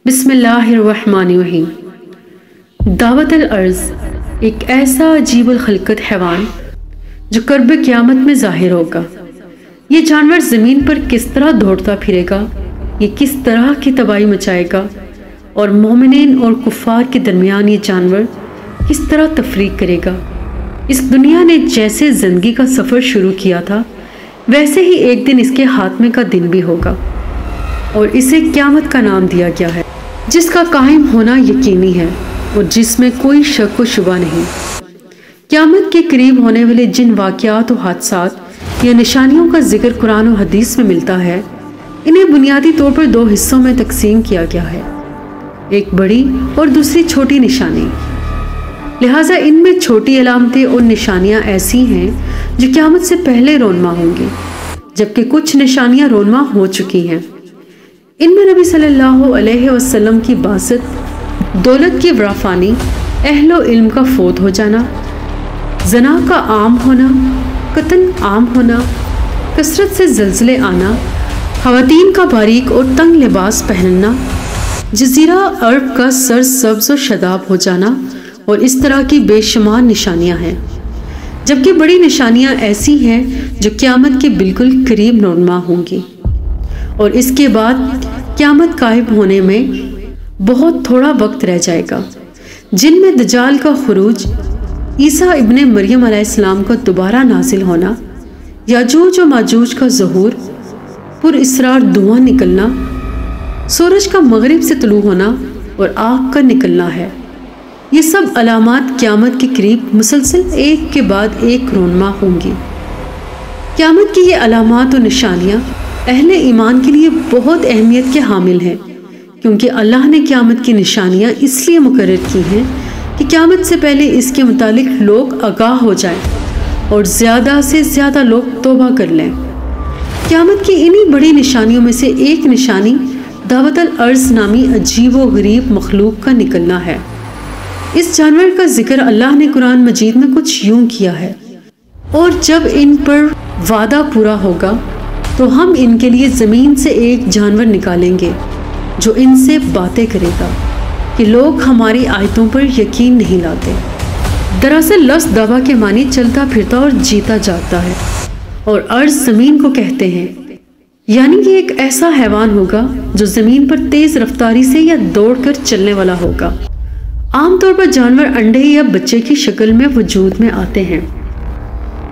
بسم اللہ الرحمن الرحیم۔ دعوت الارض ایک ایسا عجیب الخلقت حیوان جو کرب قیامت میں ظاہر ہوگا۔ یہ جانور زمین پر کس طرح دوڑتا پھرے گا، یہ کس طرح کی تباہی مچائے گا، اور مومنین اور کفار کے درمیان یہ جانور کس طرح تفریق کرے گا۔ اس دنیا نے جیسے زندگی کا سفر شروع کیا تھا، ویسے ہی ایک دن اس کے خاتمے کا دن بھی ہوگا، اور اسے قیامت کا نام دیا گیا ہے، جس کا قائم ہونا یقینی ہے اور جس میں کوئی شک و شبہ نہیں۔ قیامت کے قریب ہونے والے جن واقعات و حادثات یا نشانیوں کا ذکر قرآن و حدیث میں ملتا ہے، انہیں بنیادی طور پر دو حصوں میں تقسیم کیا گیا ہے، ایک بڑی اور دوسری چھوٹی نشانی۔ لہٰذا ان میں چھوٹی علامتیں اور نشانیاں ایسی ہیں جو قیامت سے پہلے رونما ہوں گی، جبکہ کچھ نشانیاں رونما ہو چکی ہیں۔ ان میں نبی صلی اللہ علیہ وسلم کی بعثت، دولت کی فراوانی، اہل و علم کا فوت ہو جانا، زنا کا عام ہونا، قتل عام ہونا، کثرت سے زلزلے آنا، خواتین کا باریک اور تنگ لباس پہننا، جزیرہ عرب کا سرسبز و شاداب ہو جانا، اور اس طرح کی بے شمار نشانیاں ہیں۔ جبکہ بڑی نشانیاں ایسی ہیں جو قیامت کے بالکل قریب رونما ہوں گی، اور اس کے بعد قیامت قائم ہونے میں بہت تھوڑا وقت رہ جائے گا، جن میں دجال کا خروج، عیسیٰ ابن مریم علیہ السلام کا دوبارہ نازل ہونا، یاجوج و ماجوج کا ظہور، پر اسرار دھواں نکلنا، سورج کا مغرب سے طلوع ہونا اور آگ کا نکلنا ہے۔ یہ سب علامات قیامت کے قریب مسلسل ایک کے بعد ایک رونما ہوں گی۔ قیامت کی یہ علامات و نشانیاں اہل ایمان کے لیے بہت اہمیت کے حامل ہیں، کیونکہ اللہ نے قیامت کی نشانیاں اس لیے مقرر کی ہیں کہ قیامت سے پہلے اس کے متعلق لوگ آگاہ ہو جائیں اور زیادہ سے زیادہ لوگ توبہ کر لیں۔ قیامت کی انہی بڑی نشانیوں میں سے ایک نشانی دعوت الارض نامی عجیب و غریب مخلوق کا نکلنا ہے۔ اس جانور کا ذکر اللہ نے قرآن مجید میں کچھ یوں کیا ہے: اور جب ان پر وعدہ پورا ہوگا تو ہم ان کے لیے زمین سے ایک جانور نکالیں گے جو ان سے باتیں کرے گا کہ لوگ ہماری آیتوں پر یقین نہیں لاتے۔ دراصل لفظ دعویٰ کے معنی چلتا پھرتا اور جیتا جاگتا ہے، اور ارض زمین کو کہتے ہیں، یعنی یہ ایک ایسا حیوان ہوگا جو زمین پر تیز رفتاری سے یا دوڑ کر چلنے والا ہوگا۔ عام طور پر جانور انڈے یا بچے کی شکل میں وجود میں آتے ہیں،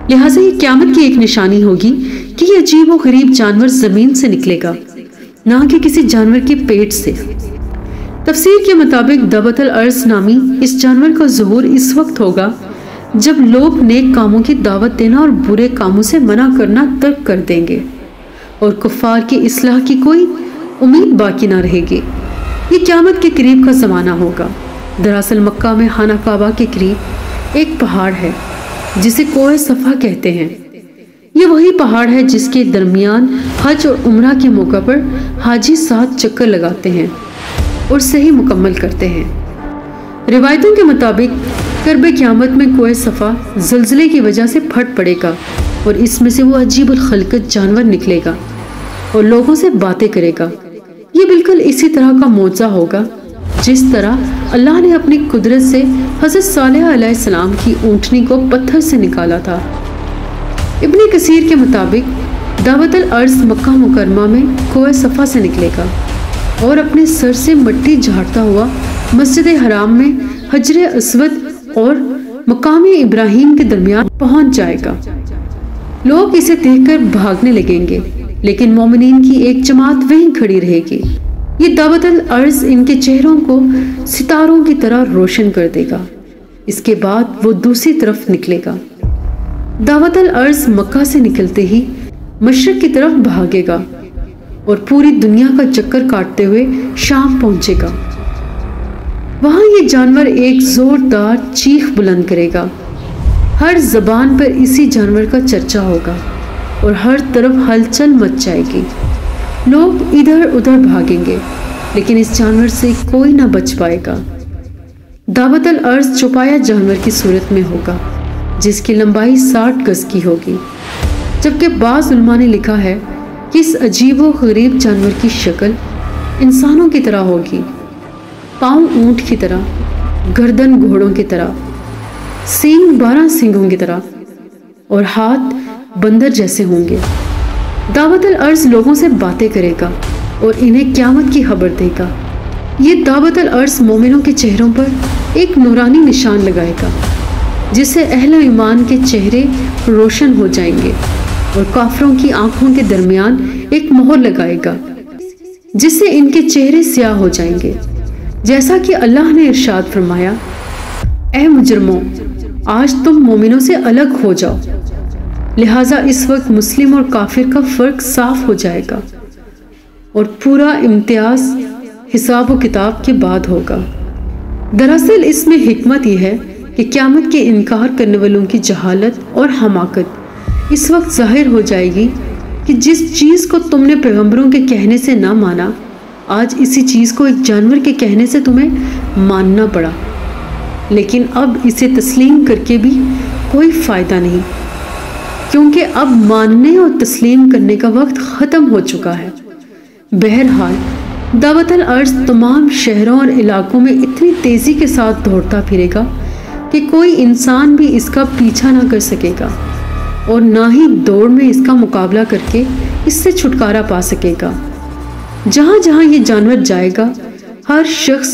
لہٰذا یہ قیامت کی ایک نشانی ہوگی کہ یہ عجیب و غریب جانور زمین سے نکلے گا، نہ کہ کسی جانور کے پیٹ سے۔ تفسیر کے مطابق دعوت الارض نامی اس جانور کا ظہور اس وقت ہوگا جب لوگ نیک کاموں کی دعوت دینا اور برے کاموں سے منع کرنا ترک کر دیں گے، اور کفار کی اصلاح کی کوئی امید باقی نہ رہے گی۔ یہ قیامت کے قریب کا زمانہ ہوگا۔ دراصل مکہ میں خانہ کعبہ کے قریب ایک پہاڑ ہے جسے کوہ صفا کہتے ہیں۔ یہ وہی پہاڑ ہے جس کے درمیان حج اور عمرہ کے موقع پر حاجی 7 چکر لگاتے ہیں اور صحیح مکمل کرتے ہیں۔ روایتوں کے مطابق قرب قیامت میں کوہ صفا زلزلے کی وجہ سے پھٹ پڑے گا، اور اس میں سے وہ عجیب الخلقت جانور نکلے گا اور لوگوں سے باتیں کرے گا۔ یہ بالکل اسی طرح کا معجزہ ہوگا جس طرح اللہ نے اپنی قدرت سے حضرت صالح علیہ السلام کی اونٹنی کو پتھر سے نکالا تھا۔ ابن کثیر کے مطابق دعوت الارض مکہ مکرمہ میں کوہ صفا سے نکلے گا اور اپنے سر سے مٹی جھاڑتا ہوا مسجد حرام میں حجر اسود اور مقام ابراہیم کے درمیان پہنچ جائے گا۔ لوگ اسے دیکھ کر بھاگنے لگیں گے، لیکن مومنین کی ایک جماعت وہیں کھڑی رہے گی۔ یہ دعوت الارض ان کے چہروں کو ستاروں کی طرح روشن کر دے گا۔ اس کے بعد وہ دوسری طرف نکلے گا۔ دعوت الارض مکہ سے نکلتے ہی مشرق کی طرف بھاگے گا اور پوری دنیا کا چکر کاٹتے ہوئے شام پہنچے گا۔ وہاں یہ جانور ایک زوردار چیخ بلند کرے گا۔ ہر زبان پر اسی جانور کا چرچا ہوگا اور ہر طرف ہلچل مچ جائے گی۔ لوگ ادھر ادھر بھاگیں گے، لیکن اس جانور سے کوئی نہ بچ پائے گا۔ دعوت الارض چوپایا جانور کی صورت میں ہوگا، جس کی لمبائی 60 گز کی ہوگی۔ جبکہ بعض علماء نے لکھا ہے کہ اس عجیب و غریب جانور کی شکل انسانوں کی طرح ہوگی، پاؤں اونٹ کی طرح، گردن گھوڑوں کی طرح، سینگ 12 سینگوں کی طرح اور ہاتھ بندر جیسے ہوں گے۔ دعوت الارض لوگوں سے باتیں کرے گا اور انہیں قیامت کی خبر دے گا۔ یہ دعوت الارض مومنوں کے چہروں پر ایک نورانی نشان لگائے گا، جس سے اہل ایمان کے چہرے روشن ہو جائیں گے، اور کافروں کی آنکھوں کے درمیان ایک مہر لگائے گا جس سے ان کے چہرے سیاہ ہو جائیں گے، جیسا کہ اللہ نے ارشاد فرمایا، اے مجرموں، آج تم مومنوں سے الگ ہو جاؤ۔ لہٰذا اس وقت مسلم اور کافر کا فرق صاف ہو جائے گا اور پورا امتیاز حساب و کتاب کے بعد ہوگا۔ دراصل اس میں حکمت یہ ہے کہ قیامت کے انکار کرنے والوں کی جہالت اور حماقت اس وقت ظاہر ہو جائے گی کہ جس چیز کو تم نے پیغمبروں کے کہنے سے نہ مانا، آج اسی چیز کو ایک جانور کے کہنے سے تمہیں ماننا پڑا، لیکن اب اسے تسلیم کر کے بھی کوئی فائدہ نہیں، کیونکہ اب ماننے اور تسلیم کرنے کا وقت ختم ہو چکا ہے۔ بہرحال دعوت الارض تمام شہروں اور علاقوں میں اتنی تیزی کے ساتھ دوڑتا پھرے گا کہ کوئی انسان بھی اس کا پیچھا نہ کر سکے گا اور نہ ہی دوڑ میں اس کا مقابلہ کر کے اس سے چھٹکارا پا سکے گا۔ جہاں جہاں یہ جانور جائے گا، ہر شخص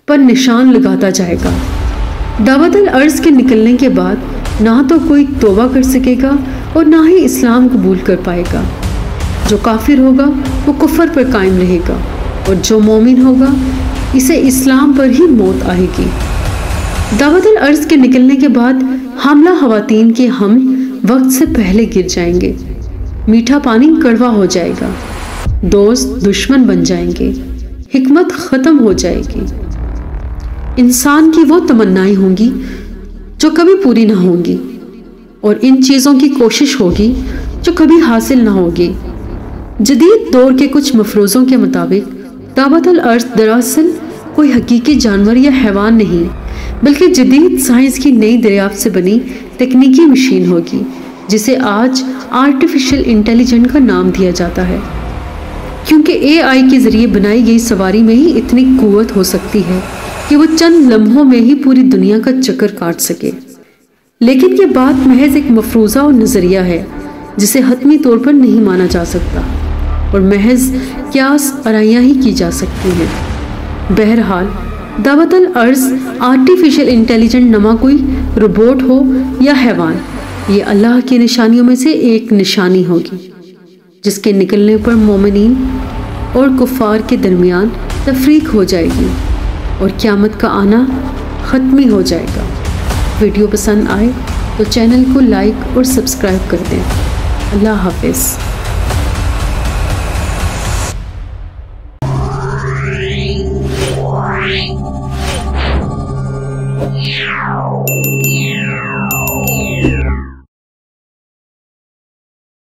پر نشان لگاتا جائے گا۔ دعوت الارض کے نکلنے کے بعد نہ تو کوئی توبہ کر سکے گا اور نہ ہی اسلام قبول کر پائے گا۔ جو کافر ہوگا وہ کفر پر قائم رہے گا، اور جو مومن ہوگا اسے اسلام پر ہی موت آئے گی۔ دعوت الارض کے نکلنے کے بعد حاملہ خواتین کے حمل وقت سے پہلے گر جائیں گے، میٹھا پانی کڑوا ہو جائے گا، دوست دشمن بن جائیں گے، حکمت ختم ہو جائے گی۔ انسان کی وہ تمنائیں ہوں گی جو کبھی پوری نہ ہوں گی، اور ان چیزوں کی کوشش ہوگی جو کبھی حاصل نہ ہوگی۔ جدید دور کے کچھ مفروضوں کے مطابق دعوت الارض دراصل کوئی حقیقی جانور یا حیوان نہیں، بلکہ جدید سائنس کی نئی دریافت سے بنی تکنیکی مشین ہوگی، جسے آج آرٹیفیشل انٹیلیجنٹ کا نام دیا جاتا ہے، کیونکہ AI کے ذریعے بنائی گئی سواری میں ہی اتنی قوت ہو سکتی ہے کہ وہ چند لمحوں میں ہی پوری دنیا کا چکر کاٹ سکے۔ لیکن یہ بات محض ایک مفروضہ اور نظریہ ہے جسے حتمی طور پر نہیں مانا جا سکتا، اور محض قیاس آرائیاں ہی کی جا سکتی ہیں۔ بہرحال دعوت الارض آرٹیفیشل انٹیلیجنٹ نما کوئی روبوٹ ہو یا حیوان، یہ اللہ کی نشانیوں میں سے ایک نشانی ہوگی، جس کے نکلنے پر مومنین اور کفار کے درمیان تفریق ہو جائے گی اور قیامت کا آنا ختمی ہو جائے گا۔ ویڈیو پسند آئے تو چینل کو لائک اور سبسکرائب کر دیں۔ اللہ حافظ۔